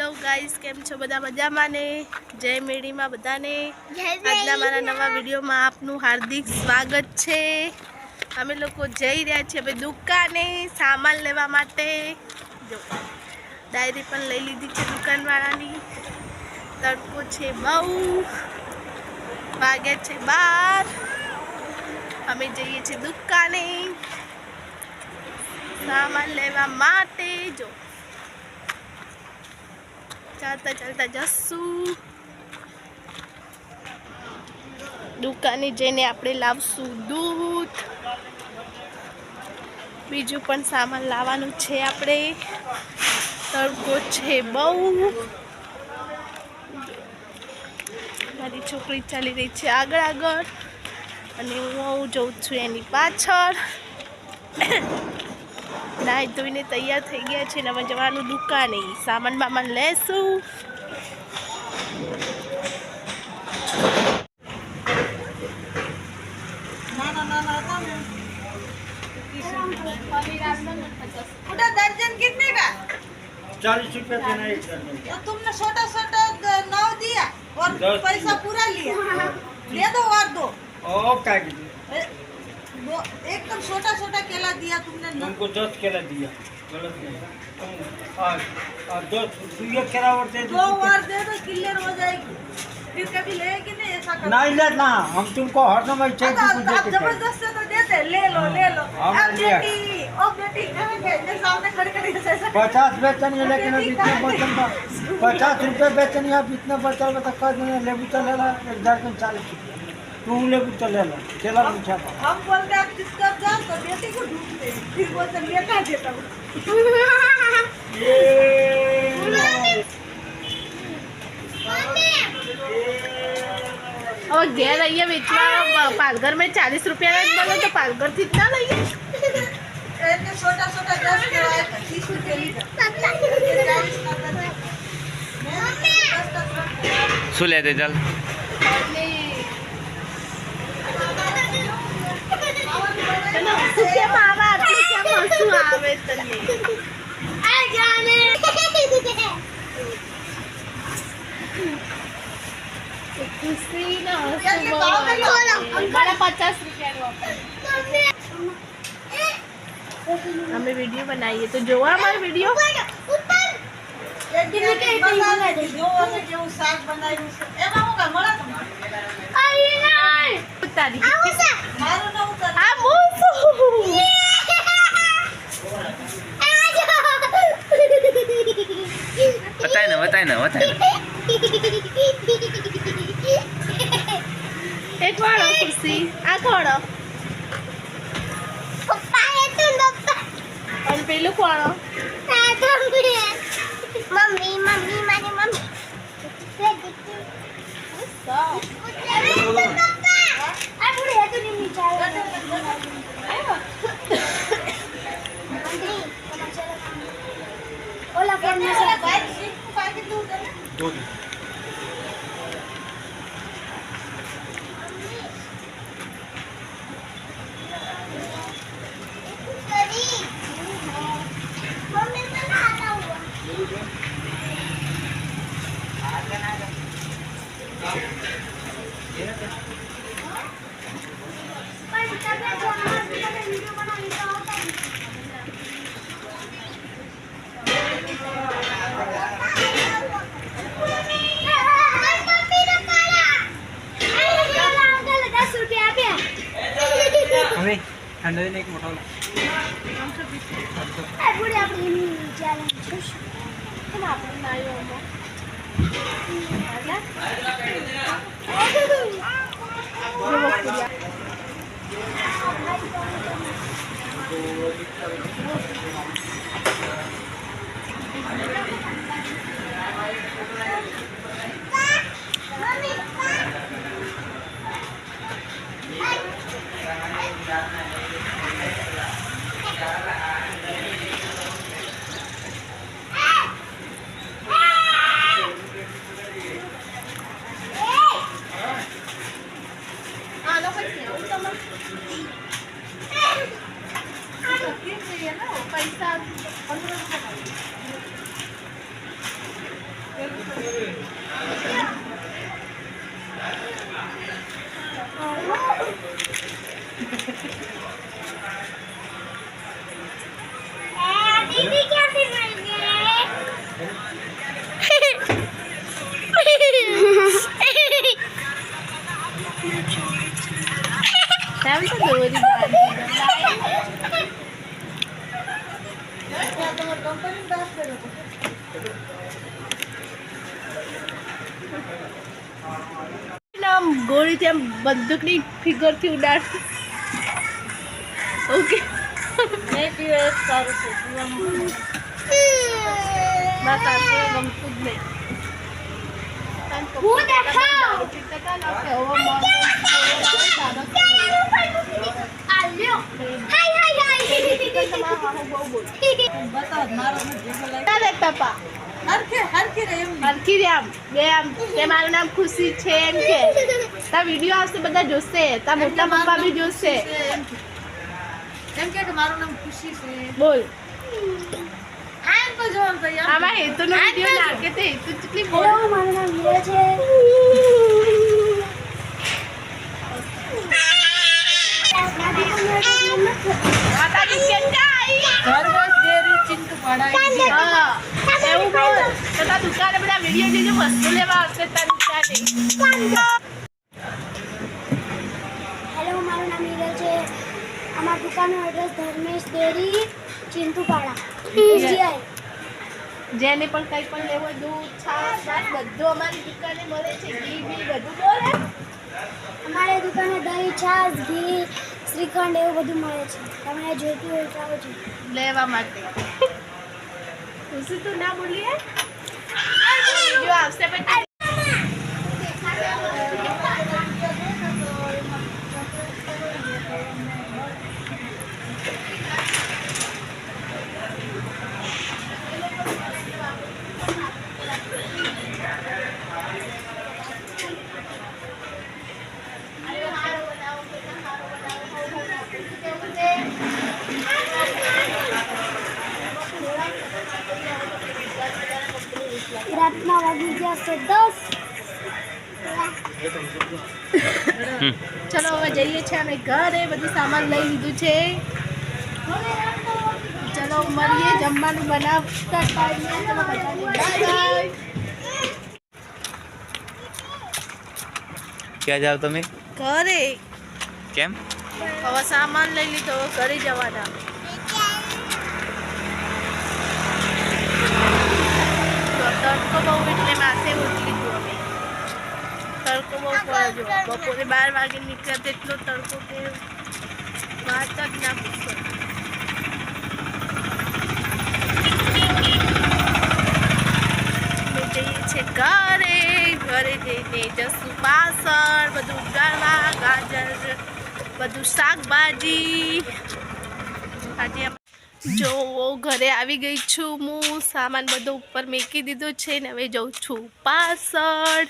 Hello guys, केम छो बधा मजामां ने? जय मेड़ी में बधाने आजना मारा नवा विडियो में आपनु हार्दिक स्वागत छे। अमे लोको जई रह्या छे भाई दुकाने सामान लेवा माटे। जो डायरी पण लई लीधी छे दुकानवाळानी। तड़को छे बहु, वागे छे 12। अमे जईए छे दुकाने सामान लेवा माटे। जो चालता चालता जसू दुकाने जईने आपणे लावशू दूध, बीजू पण सामान लाववानुं छे आपणे। तड़को छे बहु, मारी छोकरी चाली रही छे आगळ आगळ अने हुं जोउं छुं एनी पाछळ। नाई धोईने तैयार थई गया छे ने हवे जवानुं दुकाने सामान बामान लेशुं। दर्जन कितने का? 40 रुपये का नहीं दर्जन। तो तुमने छोटा छोटा 9 दिया और पैसा पूरा लिया। दे दो और दो। और क्या वो एकदम छोटा छोटा केला दिया तुमने। तुमको 10 केला दिया, गलत नहीं। और 2 केला और दे दो और दे दो, क्लियर हो जाएगी। फिर कभी लेगी नहीं ऐसा कर। नहीं लेना, हम तुमको हर समय चेक आप जबरदस्त से तो देते, ले लो ले लो। अब बेटी ओ बेटी कहाँ गए? मेरे सामने खड़े खड़े ऐसा 50 बेचन है, लेकिन अब इतने बचन का 50 रुपये बेचन है। अब इतने बचल में तो कर देना। लेबू तो ले ला, एक दर्जन 40 रुपये। तुम लेबू तो ले लो, केला पूछा। हम बोलते आप डिस्टर्ब जाओ तो बेटी को ढूंढते, फिर बोलते लेटा देता हूँ। और घेर रही है बेचवा पालघर में 40 रुपया बोलो तो पालघर से इतना लइए। छोटा छोटा 10 के 30 रुपये लीटर। શું લે દે ચાલ हमें वीडियो बनाइए तो जो हमारे वीडियो बताए ना एक वाળો ખુશી આ કોણો પપ્પા એ તું પપ્પા અને પેલું કોણો આ તો મમ્મી મમ્મી મારી મમ્મી પપ્પા આ પૂરે હેતુ ની ચાલે ઓલા ફોન માં दो मम्मी से ना आता हुआ पर तब जो हमारे वीडियो बना लिया होता है। हमें ठंडा देने एक मोटा पूरे अपनी चैलेंज કેમ આપણે નાયો અમો पैसा 15 रुपये दीदी क्या फिर ગોળીથી આમ બંદૂકની ફિગરથી ઉડાડ. ઓકે સારું છે બસ આપણે ગમતું જ નહીં. હું દેખાવ આલ્યો હાય હાય હાય બતાવ મારો પપ્પા હરખી રે એમ હરખી રે આમ બે આમ તે મારું નામ ખુશી છે એમ કે તા વિડીયો આવશે બધા જોશે તા મોટા પપ્પા બી જોશે. એમ કે મારું નામ ખુશી છે બોલ આમ તો જોવાનું તો યાર આમાં હેતુનો વિડીયો નાખે તે હેતુ કેટલી બોલ. હેલો મારું નામ હીરા છે માતાજી કેટલા આવી ઘર ડેરી ચિંતુ પડાવી હા એવું બોલ તો તા દુકાને બધા વિડીયો જોઈને વસ્તુ લેવા આવશે તારી દુકાને. હેલો મારું નામ હીરા છે અમારા દુકાનનું એડ્રેસ ધર્મેશ ડેરી ચિંતુપાડા એસજીઆઈ. જેને પણ કંઈ પણ લેવો દૂધ છાશ ભાત બધું અમારી દુકાને મળે છે. ઘી બી બધું બોલે અમારી દુકાને દહીં છાશ ઘી શ્રીખંડ એવું બધું મળે છે. તમને જોઈતું હોય તો આવજો. લેવા માટે. ખુશી તું ના બોલીએ વિડીયો આવશે પછી રાતના વાગી ગયા છે 10. ચલો હવે જઈએ છીએ અમે ઘરે. બધું સામાન લઈ લીધું છે. ચલો મળીએ જમવાનું બનાવતા ટાઈમે. ચલો બધાને બાય. ક્યાં જાવ તમે? ઘરે કેમ? હવે સામાન લઈ લીધો હવે ઘરે જવાના. તડકો બહુ એટલે માથે ઉઠી લીધું અમે. તડકો બહુ પડે જો બપોરે 12 વાગે નીકળ્યા તેટલો તડકો કે વાત જ ના પૂછો. અમે જઈએ છીએ ઘરે. ઘરે જઈને જશું પાછળ બધું ઉગાડવા ગાજર બધું શાકભાજી. આજે જો ઘરે આવી ગઈ છું હું. સામાન બધો ઉપર મૂકી દીધો છે ને હવે જઉં છું પાછળ.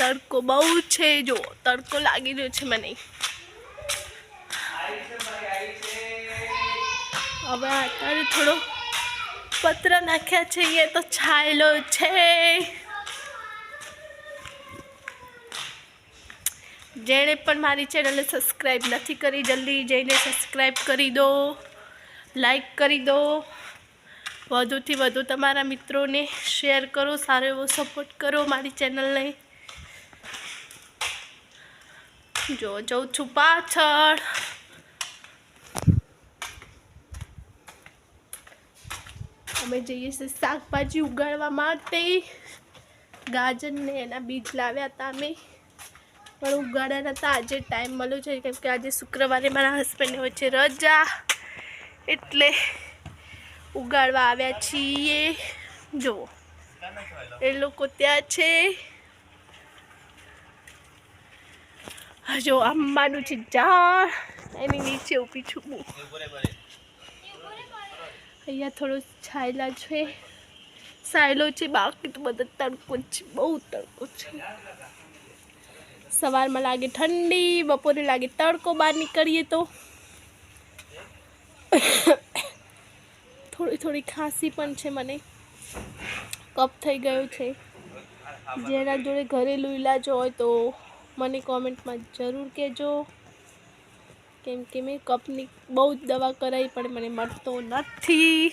તડકો બહુ છે જો તડકો લાગી રહ્યો છે મને. હવે અત્યારે થોડો પત્ર નાખ્યા છે એ તો છાયલો છે. જેણે પણ મારી ચેનલને સબસ્ક્રાઈબ નથી કરી જલ્દી જઈને સબસ્ક્રાઈબ કરી દો, લાઈક કરી દો. વધુથી વધુ તમારા મિત્રોને શેર કરો. સારો એવો સપોર્ટ કરો મારી ચેનલને. જો જઉં છું પાછળ. અમે જઈએ છીએ શાકભાજી ઉગાડવા માટે. ગાજરને એના બીજ લાવ્યા હતા અમે પણ ઉગાડ્યા નતા. આજે ટાઈમ મળ્યો છે કેમ કે આજે શુક્રવારે મારા હસબન્ડને વચ્ચે રજા એટલે ઉગાડવા આવ્યા છીએ. જુઓ એ લોકો ત્યાં છે. જો આંબાનું છે ઝાડ એની નીચે ઊભી છું હું. અહીંયા થોડો છાયલા છે સાયલો છે બાકી તો બધા તડકો છે. બહુ તડકો છે. સવારમાં લાગે ઠંડી બપોરે લાગે તડકો. બહાર નીકળીએ તો થોડી થોડી ખાંસી પણ છે મને. કફ થઈ ગયો છે. જેના જોડે ઘરેલું ઈલાજ હોય તો મને કોમેન્ટમાં જરૂર કહેજો, કેમ કે મેં કફની બહુ જ દવા કરાવી પણ મને મળતો નથી.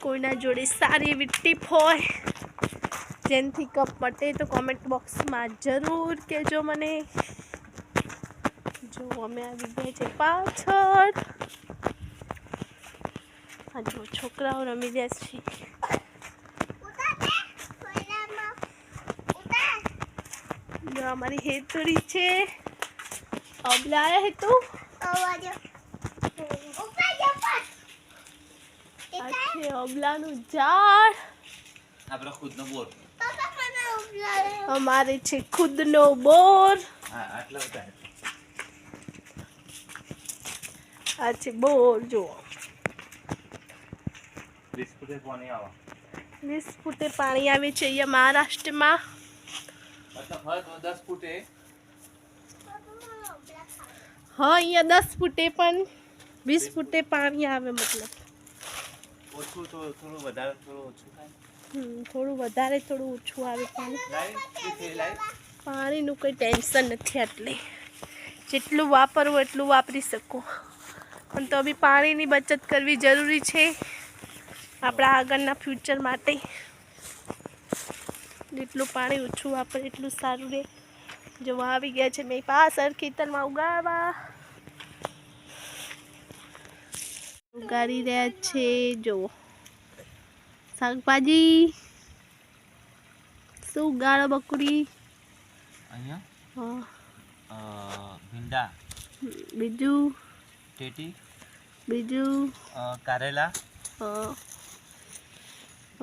કોઈના જોડે સારી એવી ટીપ હોય જેનાથી કફ મટે તો કોમેન્ટ બોક્સમાં જરૂર કહેજો મને. જો અમે આવી ગયા છે પાછળ. હા જો છોકરાઓ રમી રહ્યા છે. जो हमारी हेतुड़ी छे अबला आया है तू अच्छे अबला नु झाड़ આપણો ખુદનો બોર. हमारे छे खुद नो बोर. હા આટલા બધા. अच्छे बोर जो 20 ફૂટે પાણી આવે. 20 ફૂટે પાણી આવે છે અહીંયા મહારાષ્ટ્રમાં. મતલબ હોય તો 10 ફૂટે. हाँ અહીંયા 10 ફૂટે પણ 20 ફૂટે પાણી આવે મતલબ ઓછું તો થોડું વધારે થોડું ઓછું થાય. થોડું વધારે થોડું ઓછું આવે પાણી. લાઈ પાણીનું કંઈ ટેન્શન નથી, એટલે જેટલું વાપરવું એટલું વાપરી શકો, પણ તો બી પાણીની બચત કરવી જરૂરી છે આપણા આગળના ફ્યુચર માટે. જેટલું પાણી ઓછું વાપરે એટલું સારું રહે. જો આવી ગયા છે મેં પાછળ ખેતરમાં ઉગાડી રહ્યા છે. જો શાકભાજી શું ઉગાડો બકુડી? અહીંયા હા ભીંડા, બીજું ટેટી, બીજું કારેલા. હા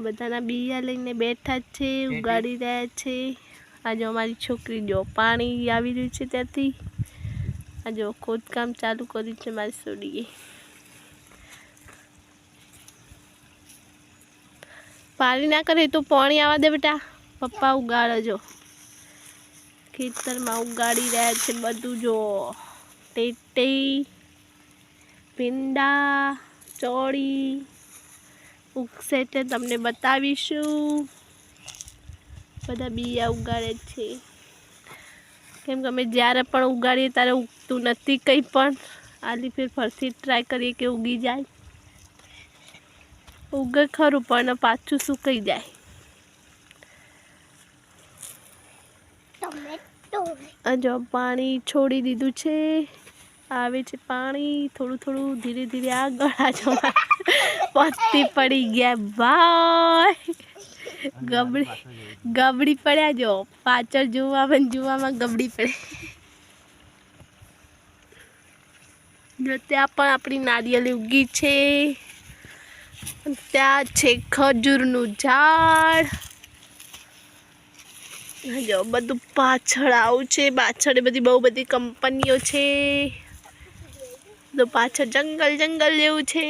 બધાના બીયા લઈને બેઠા છે, ઉગાડી રહ્યા છે. આ જો અમારી છોકરી જો પાણી આવી રહ્યું છે ત્યાંથી. આ જો ખોદકામ ચાલુ કર્યું છે મારી છોડીએ. પાણી ના કરે તો પાણી આવવા દે બેટા. પપ્પા ઉગાડે જો ખેતરમાં ઉગાડી રહ્યા છે બધું. જો ટેટી, ભીંડા, ચોળી ઉગશે તે તમને બતાવીશું. બધા બીયા ઉગાડે છે, કેમ કે અમે જ્યારે પણ ઉગાડીએ ત્યારે ઉગતું નથી કંઈ પણ. આલી ફેર ફરથી ટ્રાય કરીએ કે ઉગી જાય. ઉગે ખરું પણ પાછું સુકાઈ જાય. જો પાણી છોડી દીધું છે, આવે છે પાણી થોડું થોડું ધીરે ધીરે આગળ. આ જો પત્તી પડી ગયા ભાઈ. ગબડી પડ્યા. જો પાછળ જોવામાં ગબડી પડે. જો ત્યાં પણ આપણી નારિયેળી ઉગી છે. ત્યાં છે ખજૂરનું ઝાડ. જો બધું પાછળ આવું છે. પાછળ બધી બહુ બધી કંપનીઓ છે. તો પાછળ જંગલ જેવું છે.